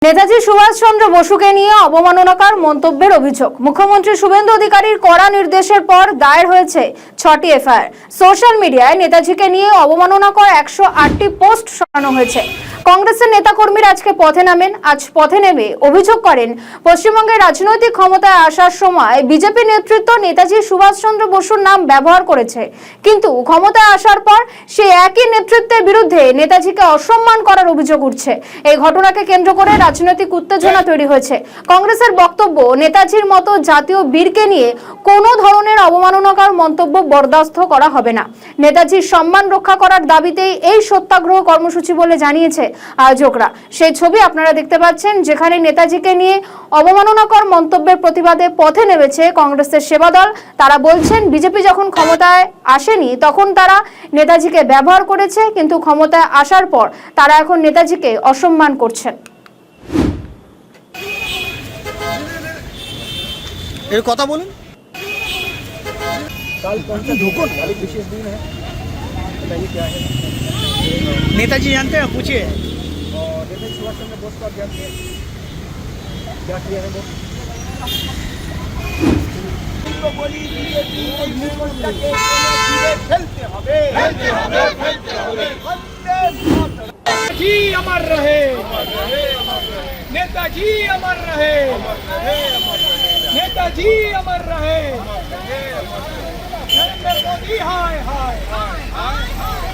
নেতাজি সুভাষচন্দ্র বসুকে নিয়ে অবমাননাকর মন্তব্যের অভিযোগ। মুখ্যমন্ত্রী শুভেন্দু অধিকারীর কড়া নির্দেশের পর দায়ের হয়েছে 6টি এফআইআর। সোশ্যাল মিডিয়ায় নেতাজিকে নিয়ে অবমাননাকর 108টি পোস্ট সরানো হয়েছে। কংগ্রেসের নেতাকর্মীরা আজকে পথে নামেন। আজ পথে নেমে অভিযোগ করেন, পশ্চিমবঙ্গের রাজনৈতিক ক্ষমতায় আসার সময় বিজেপি নেতৃত্ব নেতাজি সুভাষচন্দ্র বসুর নাম ব্যবহার করেছে, কিন্তু ক্ষমতায় আসার পর সেই একই নেতৃত্বের বিরুদ্ধে নেতাজিকে অসম্মান করার অভিযোগ উঠছে। এই ঘটনাকে কেন্দ্র করে রাজনৈতিক উত্তেজনা তৈরি হয়েছে। কংগ্রেসের বক্তব্য, নেতাজির মতো জাতীয় বীরকে নিয়ে কোনো ধরনের অবমাননাকর মন্তব্য বরদাস্ত করা হবে না। নেতাজির সম্মান রক্ষা করার দাবিতেই এই সত্যাগ্রহ কর্মসূচি বলে জানিয়েছে আয়োজকরা। সেই ছবি আপনারা দেখতে পাচ্ছেন, যেখানে নেতাজিকে নিয়ে অবমাননাকর মন্তব্যের প্রতিবাদে পথে নেমেছে কংগ্রেসের সেবা দল। তারা বলছেন, বিজেপি যখন ক্ষমতায় আসেনি তখন তারা নেতাজিকে ব্যবহার করেছে, কিন্তু ক্ষমতায় আসার পর তারা এখন নেতাজিকে অসম্মান করছেন। এর কথা বলুন। विशेष दिन है, बताइए क्या है? नेताजी जानते हैं, पूछिए। और नेताजी सुभाष चंद्र बोस को आप जानते हैं, क्या किया है वो? नेताजी अमर रहे, नेताजी अमर रहे, नेताजी अमर रहे, नरेंद्र मोदी हाय हाय हाय हाय।